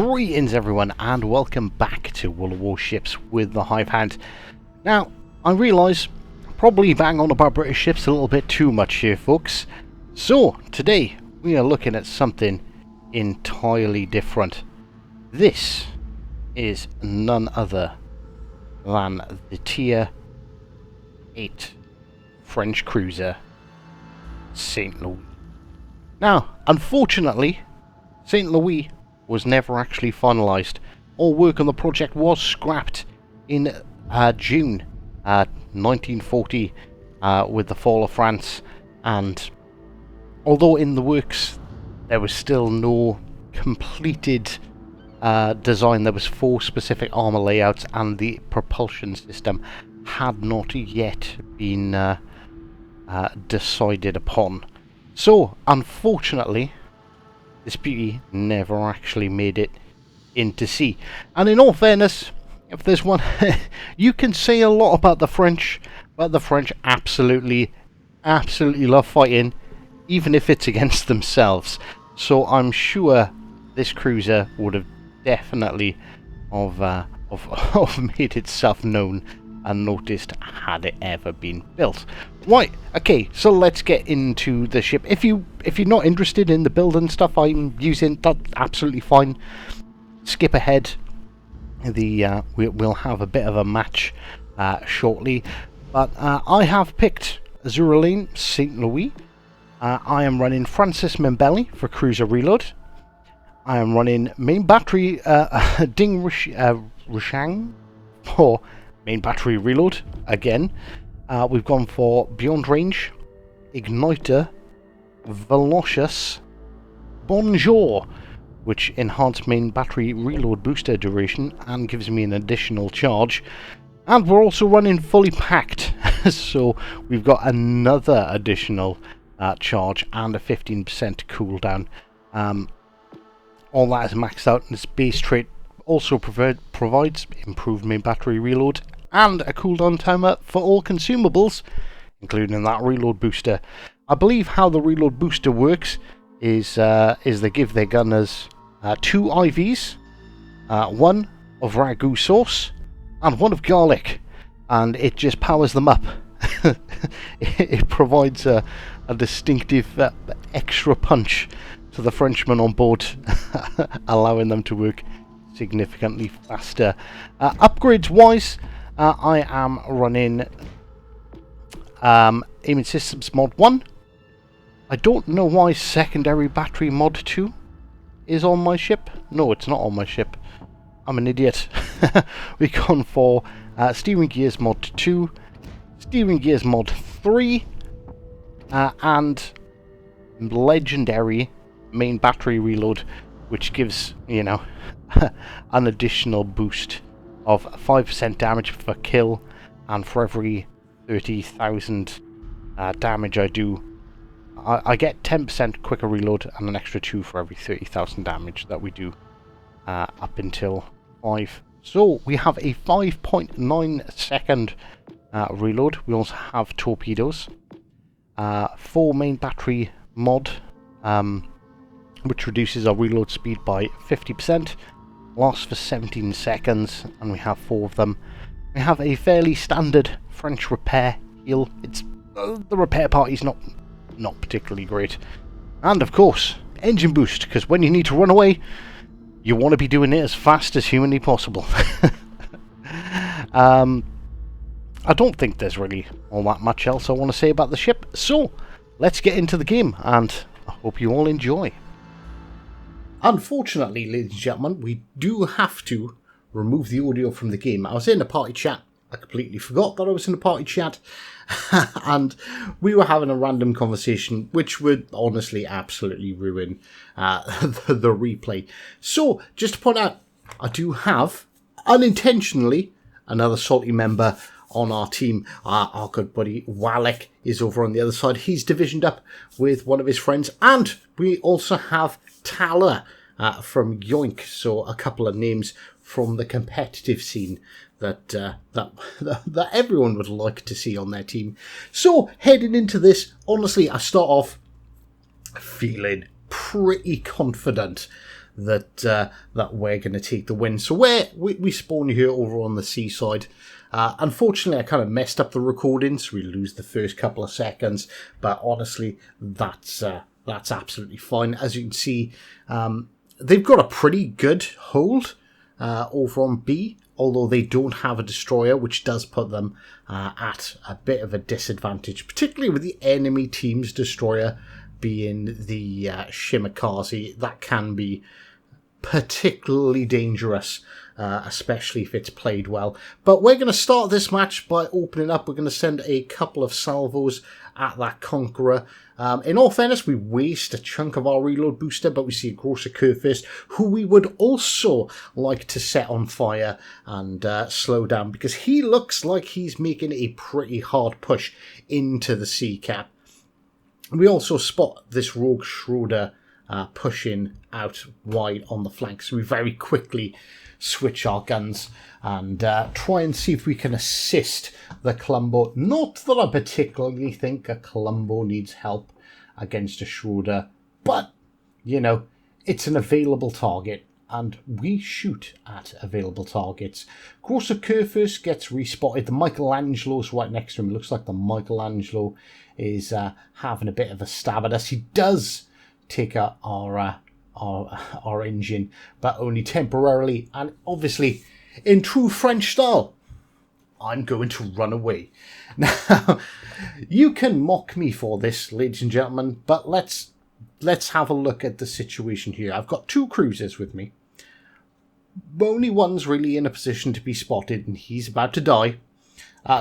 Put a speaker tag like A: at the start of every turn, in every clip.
A: Greetings everyone and welcome back to World of Warships with the HiveHound. Now, I realise probably bang on about British ships a little bit too much here, folks. So, today we are looking at something entirely different. This is none other than the Tier 8 French cruiser St. Louis. Now, unfortunately, St. Louis was never actually finalised. All work on the project was scrapped in June 1940 with the fall of France, and although in the works there was still no completed design, there was 4 specific armour layouts and the propulsion system had not yet been decided upon. So unfortunately this beauty never actually made it into sea. And in all fairness, if there's one you can say a lot about the French, but the French absolutely love fighting, even if it's against themselves. So I'm sure this cruiser would have definitely of made itself known and noticed had it ever been built. Right, okay, so let's get into the ship. If you're not interested in the build and stuff I'm using, that's absolutely fine. Skip ahead. We'll have a bit of a match shortly. But I have picked Azura Lane St. Louis. I am running Francis Membelli for cruiser reload. I am running main battery Ding Rishang for main battery reload again. We've gone for Beyond Range, Igniter, Velocious, Bonjour, which enhanced main battery reload booster duration and gives me an additional charge. And we're also running fully packed, so we've got another additional charge and a 15% cooldown. All that is maxed out, and this base trait also provides improved main battery reload and a cooldown timer for all consumables, including that reload booster. I believe how the reload booster works is they give their gunners 2 IVs, one of ragu sauce and one of garlic, and it just powers them up. It provides a distinctive extra punch to the Frenchmen on board, allowing them to work significantly faster. Upgrades wise, I am running Aiming Systems Mod 1. I don't know why Secondary Battery Mod 2 is on my ship. No, it's not on my ship. I'm an idiot. We've gone for Steering Gears Mod 2, Steering Gears Mod 3, and Legendary Main Battery Reload, which gives, you know, an additional boost of 5% damage per kill, and for every 30,000 damage I do, I get 10% quicker reload and an extra 2 for every 30,000 damage that we do up until 5. So we have a 5.9 second reload. We also have torpedoes, 4 main battery mod, which reduces our reload speed by 50%, lasts for 17 seconds, and we have 4 of them. We have a fairly standard French repair heal. It's the repair party's not particularly great, and of course engine boost, because when you need to run away you want to be doing it as fast as humanly possible. I don't think there's really all that much else I want to say about the ship, so let's get into the game, and I hope you all enjoy. Unfortunately, ladies and gentlemen, we do have to remove the audio from the game. I was in a party chat, I completely forgot that I was in a party chat, and we were having a random conversation which would honestly absolutely ruin the replay. So, just to point out, I do have, unintentionally, another salty member on our team. Our good buddy Wallach is over on the other side. He's divisioned up with one of his friends, and we also have Tala from Yoink, so a couple of names from the competitive scene that everyone would like to see on their team. So heading into this, honestly, I start off feeling pretty confident that we're going to take the win. So we spawn here over on the seaside. Unfortunately, I kind of messed up the recording, so we lose the first couple of seconds. But honestly, that's absolutely fine. As you can see, they've got a pretty good hold over on B, although they don't have a destroyer, which does put them at a bit of a disadvantage, particularly with the enemy team's destroyer being the Shimakaze. That can be particularly dangerous, especially if it's played well. But we're going to start this match by opening up. We're going to send a couple of salvos at that Conqueror. In all fairness, we waste a chunk of our reload booster, but we see a Grosser Kurfürst, who we would also like to set on fire and slow down, because he looks like he's making a pretty hard push into the sea cap. We also spot this Rogue Schroeder pushing out wide on the flank, so we very quickly switch our guns and try and see if we can assist the Columbo. Not that I particularly think a Columbo needs help against a Schroeder, but, you know, it's an available target, and we shoot at available targets. Grosser Kurfürst gets respotted. The Michelangelo's right next to him. It looks like the Michelangelo is having a bit of a stab at us. He does take out our engine, but only temporarily, and obviously in true French style, I'm going to run away. Now, you can mock me for this, ladies and gentlemen, but let's have a look at the situation here. I've got two cruisers with me. Only one's really in a position to be spotted, and he's about to die.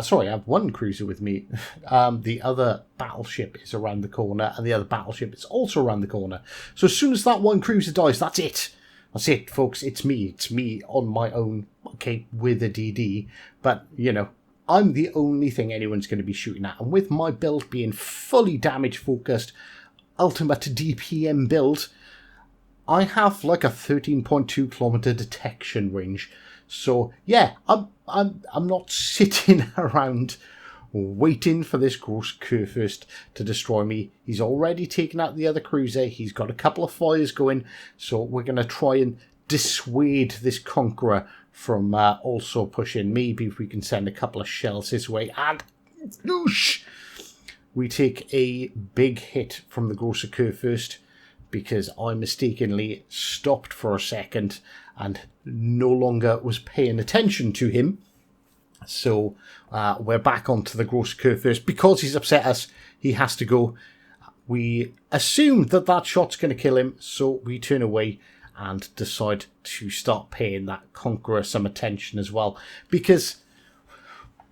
A: Sorry, I have one cruiser with me. The other battleship is around the corner, and the other battleship is also around the corner. So as soon as that one cruiser dies, that's it. That's it, folks. It's me. It's me on my own, okay, with a DD. But, you know, I'm the only thing anyone's going to be shooting at. And with my build being fully damage-focused, ultimate DPM build, I have like a 13.2 kilometer detection range. So yeah, I'm not sitting around waiting for this Grosser Kurfürst to destroy me. He's already taken out the other cruiser. He's got a couple of fires going, so we're going to try and dissuade this Conqueror from also pushing. Maybe if we can send a couple of shells his way, and whoosh, we take a big hit from the Grosser Kurfürst, because I mistakenly stopped for a second and no longer was paying attention to him. So we're back onto the Grosser Kurfürst. Because he's upset us, he has to go. We assumed that shot's going to kill him, so we turn away and decide to start paying that Conqueror some attention as well, because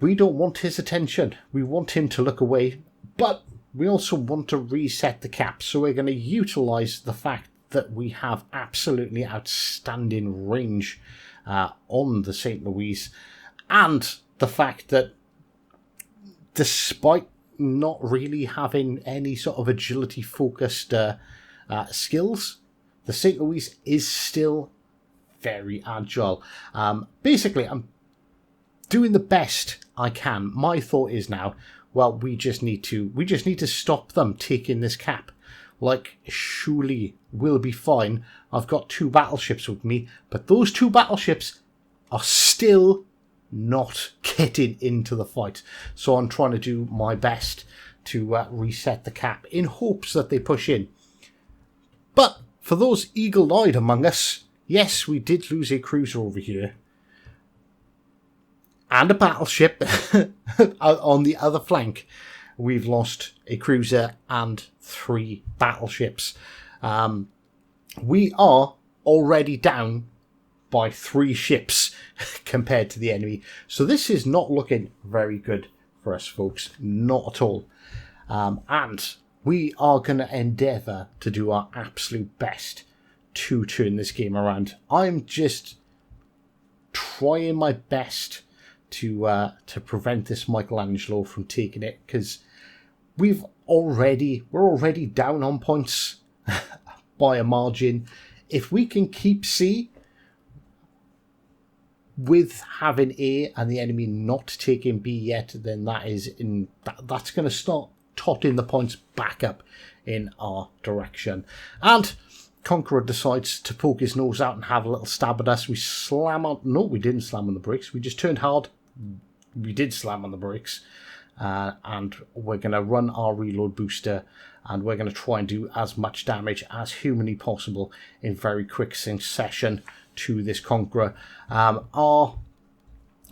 A: we don't want his attention. We want him to look away, but we also want to reset the cap, so we're going to utilise the fact that we have absolutely outstanding range on the St. Louis, and the fact that despite not really having any sort of agility-focused skills, the St. Louis is still very agile. Basically, I'm doing the best I can. My thought is now, well, we just need to stop them taking this cap. Like, surely we'll be fine. I've got two battleships with me, but those two battleships are still not getting into the fight. So I'm trying to do my best to reset the cap in hopes that they push in. But for those eagle-eyed among us, yes, we did lose a cruiser over here. And a battleship on the other flank. We've lost a cruiser and 3 battleships. We are already down by 3 ships compared to the enemy. So this is not looking very good for us, folks. Not at all. And we are going to endeavour to do our absolute best to turn this game around. I'm just trying my best to prevent this Michelangelo from taking it, because we're already down on points by a margin. If we can keep C with having A and the enemy not taking B yet, then that's going to start totting the points back up in our direction. And Conqueror decides to poke his nose out and have a little stab at us. We slam on... No, we didn't slam on the brakes. We just turned hard. We did slam on the brakes. And we're going to run our reload booster. And we're going to try and do as much damage as humanly possible in very quick succession to this Conqueror. Our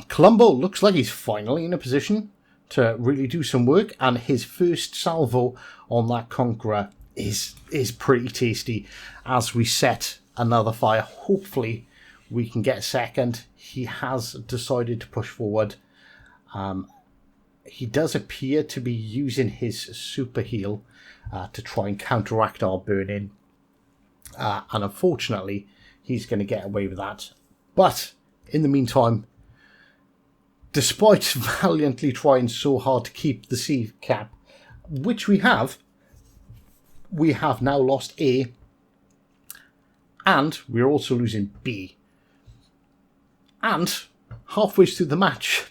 A: Columbo looks like he's finally in a position to really do some work. And his first salvo on that Conqueror is pretty tasty as we set another fire. Hopefully we can get a second. He has decided to push forward. He does appear to be using his super heal to try and counteract our burning, and unfortunately he's going to get away with that. But in the meantime, despite valiantly trying so hard to keep the C cap, which we have now lost A, and we're also losing B. And halfway through the match,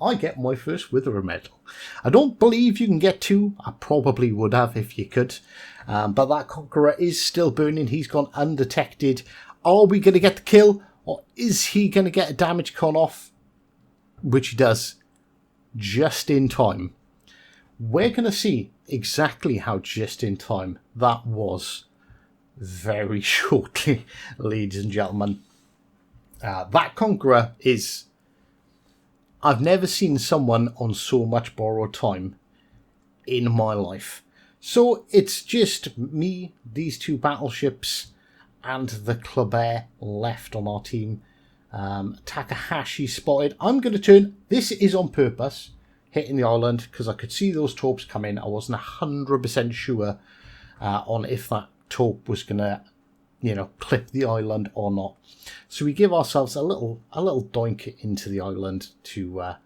A: I get my first Witherer medal. I don't believe you can get two. I probably would have if you could. But that Conqueror is still burning. He's gone undetected. Are we going to get the kill? Or is he going to get a damage con off? Which he does just in time. We're going to see exactly how just in time that was very shortly, ladies and gentlemen. That Conqueror is... I've never seen someone on so much borrowed time in my life. So it's just me, these two battleships, and the Kleber left on our team. Takahashi spotted. I'm going to turn... This is on purpose, hitting the island, because I could see those torps come in. I wasn't 100% sure on if that torp was going to, clip the island or not. So we give ourselves a little doink into the island to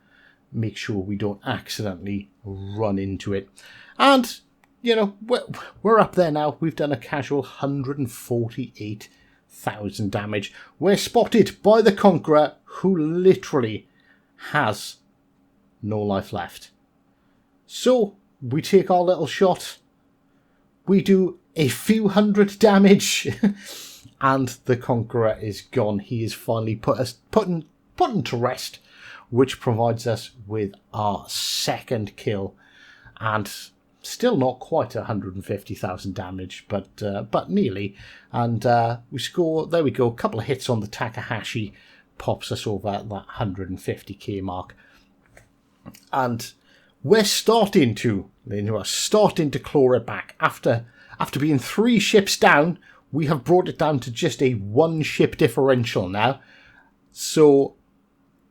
A: make sure we don't accidentally run into it. And, we're up there now. We've done a casual 148,000 damage. We're spotted by the Conqueror, who literally has no life left. So we take our little shot. We do a few hundred damage. And the Conqueror is gone. He is finally put to rest, which provides us with our second kill, and still not quite 150,000 damage, but nearly. And we score. There we go. A couple of hits on the Takahashi pops us over that 150k mark, and we're starting to claw it back after being 3 ships down. We have brought it down to just a 1 ship differential now. So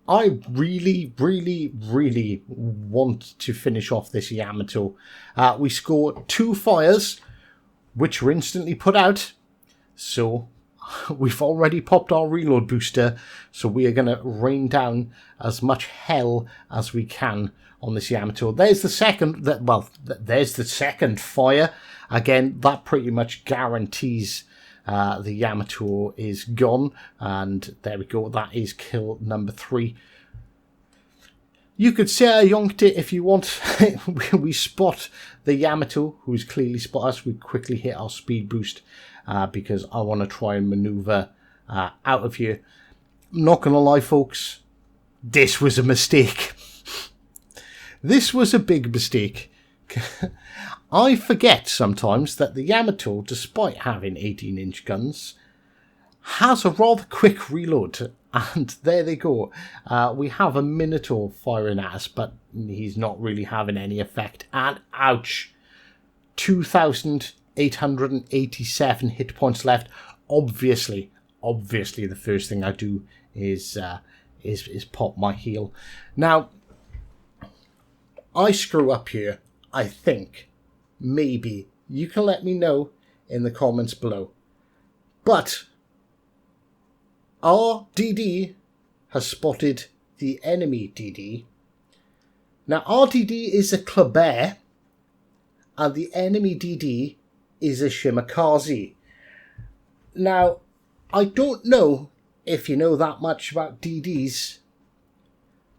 A: I really, really, really want to finish off this Yamato. We score 2 fires, which were instantly put out. So we've already popped our reload booster. So we are going to rain down as much hell as we can on this Yamato. There's the second. There's the second fire. Again, that pretty much guarantees the Yamato is gone. And there we go. That is kill number 3. You could say I yonked it if you want. We spot the Yamato, who's clearly spot us. We quickly hit our speed boost because I want to try and maneuver out of here. Not going to lie, folks. This was a mistake. This was a big mistake. I forget sometimes that the Yamato, despite having 18-inch guns, has a rather quick reload. And there they go. We have a Minotaur firing at us, but he's not really having any effect. And ouch! 2,887 hit points left. Obviously, the first thing I do is pop my heal. Now, I screw up here, I think. Maybe. You can let me know in the comments below. But our DD has spotted the enemy DD. Now, our DD is a Kleber, and the enemy DD is a Shimakaze. Now, I don't know if you know that much about DDs,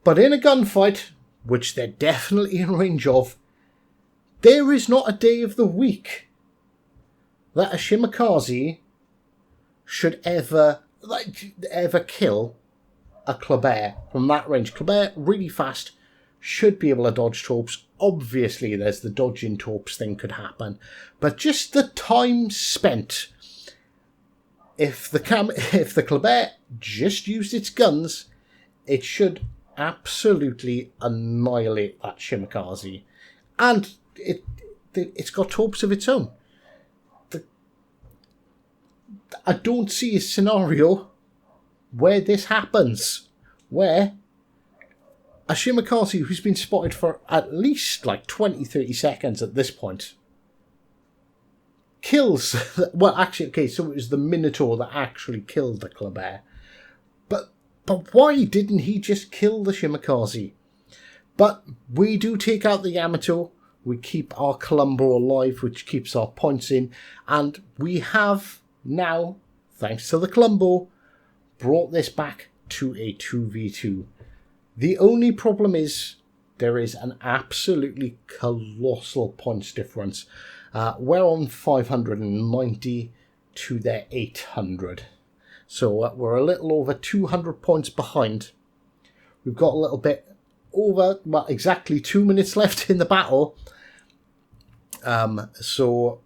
A: but in a gunfight, which they're definitely in range of, there is not a day of the week that a Shimakaze should ever kill a Kleber from that range. Kleber, really fast, should be able to dodge taupes. Obviously, there's the dodging taupes thing could happen. But just the time spent, if the Kleber just used its guns, it should absolutely annihilate that Shimakaze. And it's got taupes of its own. I don't see a scenario where this happens, where a Shimakaze who's been spotted for at least like 20-30 seconds at this point kills... Well, actually, okay, so it was the Minotaur that actually killed the Kleber. But why didn't he just kill the Shimakaze? But we do take out the Yamato. We keep our Columbo alive, which keeps our points in. And we have now, thanks to the Columbo, brought this back to a 2v2. The only problem is there is an absolutely colossal points difference. We're on 590 to their 800. So we're a little over 200 points behind. We've got a little bit over, well, exactly 2 minutes left in the battle. So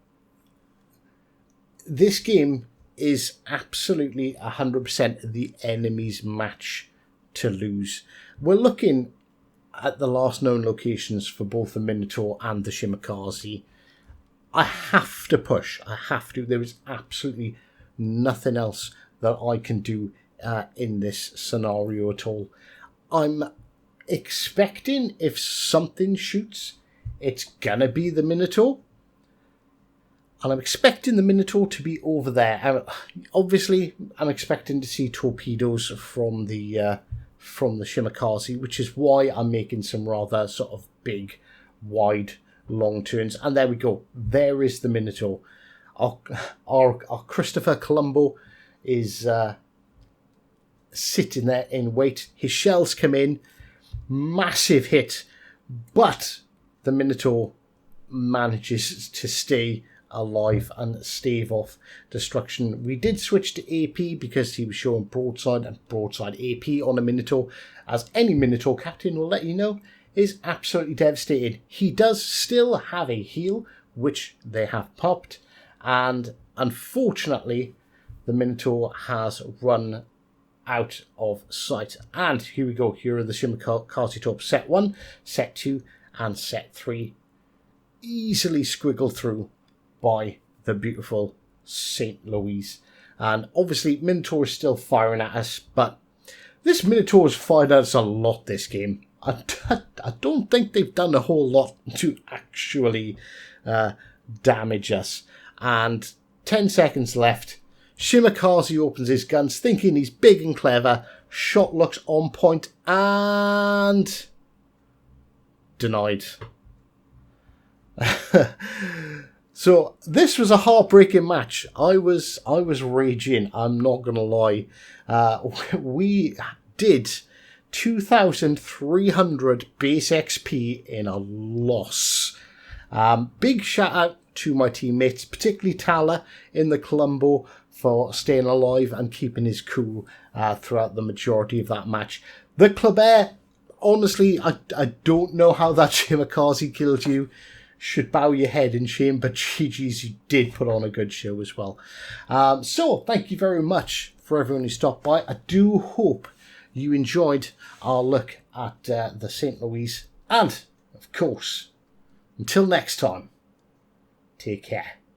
A: this game is absolutely 100% the enemy's match to lose. We're looking at the last known locations for both the Minotaur and the Shimakaze. I have to push. I have to. There is absolutely nothing else that I can do in this scenario at all. I'm expecting if something shoots, it's gonna be the Minotaur. And I'm expecting the Minotaur to be over there. Obviously, I'm expecting to see torpedoes from the Shimakaze, which is why I'm making some rather sort of big, wide, long turns. And there we go. There is the Minotaur. Our Christopher Columbo is sitting there in wait. His shells come in. Massive hit. But the Minotaur manages to stay alive and stave off destruction. We did switch to AP because he was showing broadside and broadside AP on a Minotaur, as any Minotaur captain will let you know is absolutely devastated. He does still have a heal, which they have popped, and unfortunately the Minotaur has run out of sight. And here we go. Here are the Shimakaze torps. Set 1, set 2, and set 3. Easily squiggled through by the beautiful St. Louis. And obviously Minotaur is still firing at us, but this Minotaur has fired at us a lot this game. I don't think they've done a whole lot to actually damage us. And 10 seconds left. Shimakaze opens his guns, thinking he's big and clever. Shot looks on point and denied. So this was a heartbreaking match. I was raging. I'm not gonna lie. We did 2,300 base XP in a loss. Big shout out to my teammates, particularly Tala in the Columbo, for staying alive and keeping his cool throughout the majority of that match. The Kleber, honestly, I don't know how that Shimakaze killed you. Should bow your head in shame, but GG's, you did put on a good show as well. So, thank you very much for everyone who stopped by. I do hope you enjoyed our look at the St. Louis. And, of course, until next time, take care.